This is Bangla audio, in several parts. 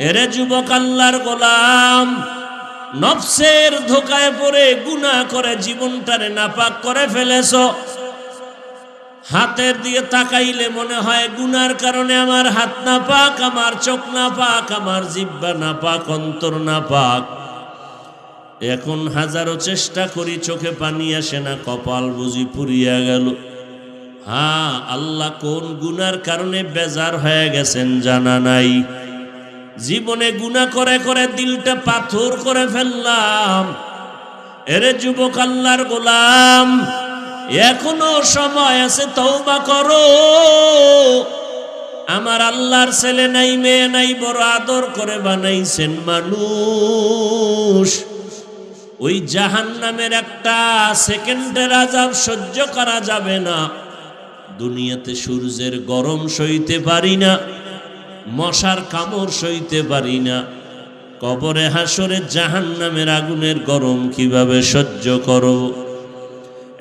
এরে যুবক আল্লাহর গোলাম, নফসের ধোকায় পড়ে গুনাহ করে জীবনটারে নাপাক করে ফেলেছ। হাতের দিয়ে তাকাইলে মনে হয় গুনার কারণে আমার হাত নাপাক, আমার চোখ নাপাক, আমার জিহ্বা নাপাক, অন্তর নাপাক। এখন হাজারো চেষ্টা করি, চোখে পানি আসে না, কপাল বুঝি পুড়িয়া গেল। হ্যাঁ, আল্লাহ কোন গুনার কারণে বেজার হয়ে গেছেন জানা নাই। জীবনে গুনাহ করে করে দিলটা পাথর করে ফেললাম। এরে যুবক আল্লাহর গোলাম, এখনো সময় আছে, তওবা করো। আমার আল্লাহর ছেলে নাই, মেয়ে নাই, বড় আদর করে বানাইছেন মানুষ। ওই জাহান্নামের একটা সেকেন্ডের আযাব সহ্য করা যাবে না। দুনিয়াতে সূর্যের গরম সইতে পারি না, মশার কামড় সইতে পারি না, কবরে হাসরে জাহান্নামের আগুনের গরম কিভাবে সহ্য করো?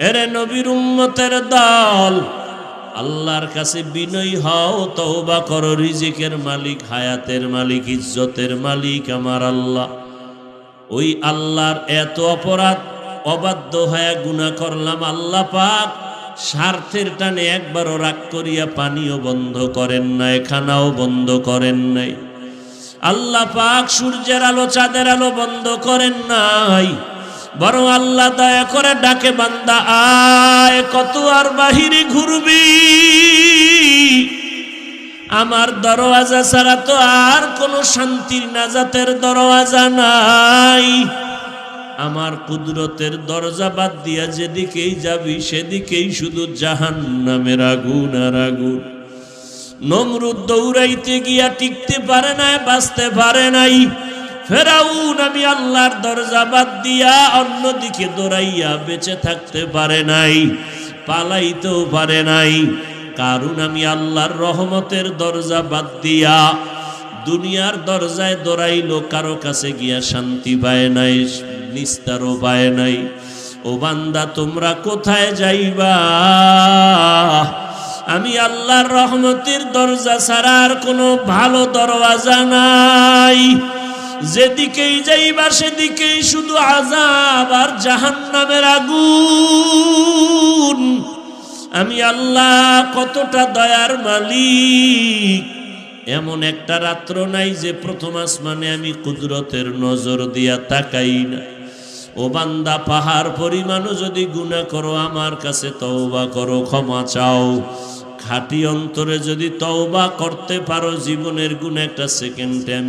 এরে নবীর উম্মতের দল, আল্লাহর কাছে বিনয়ী হও, তওবা করো। রিজিকের মালিক, হায়াতের মালিক, ইজ্জতের মালিক আমার আল্লাহ। ওই আল্লাহর এত অপরাধ, অবাধ্য হয়ে গুনাহ করলাম। আল্লাহ পাক স্বার্থের টানে একবারও রাগ করিয়া পানিও বন্ধ করেন নাই, খানাও বন্ধ করেন নাই। আল্লাহ পাক সূর্যের আলো, চাঁদের আলো বন্ধ করেন নাই। বরং আল্লাহ দয়া করে ডাকে, বান্দা আয়, কত আর বাহিরে ঘুরবি? আমার দরওয়াজা ছাড়া তো আর কোনো শান্তির নাজাতের দরওয়াজা নাই। আমার কুদরতের দরজা বাদ দিয়া যেদিকেই যাবি সেদিকেই শুধু জাহান্নামের আগুন আর আগুন। নমরুদ দৌড়াইতে গিয়া টিকতে পারে নাই, বাঁচতে পারে নাই। ফেরাউন আমি আল্লাহর দরজা বাদ দিয়া অন্যদিকে দৌড়াইয়া বেঁচে থাকতে পারে নাই, পালাইতেও পারে নাই। কারণ আমি আল্লাহর রহমতের দরজা বাদ দিয়া দুনিয়ার দরজায় দৌড়াইলো, কারো কাছে গিয়া শান্তি পায় নাই, নিস্তারও পায় নাই। ও বান্দা, তোমরা কোথায় যাইবা? আমি আল্লাহর রহমতের দরজা ছাড়া আর কোনো ভালো দরওয়াজা নাই। যেদিকেই যাইবা সেদিকেই শুধু আযাব আর জাহান্নামের আগুন। আমি আল্লাহ কতটা দয়ার মালিক। এমন একটা রাত্র নাই যে প্রথম আসমানে আমি কুদরতের নজর দিয়া তাকাই না। ও বান্দা, পাহাড় পরিমাণও যদি গুনাহ করো, আমার কাছে তওবা করো, ক্ষমা চাও। খাঁটি অন্তরে যদি তওবা করতে পারো, জীবনের গুনাহ একটা সেকেন্ডে আমি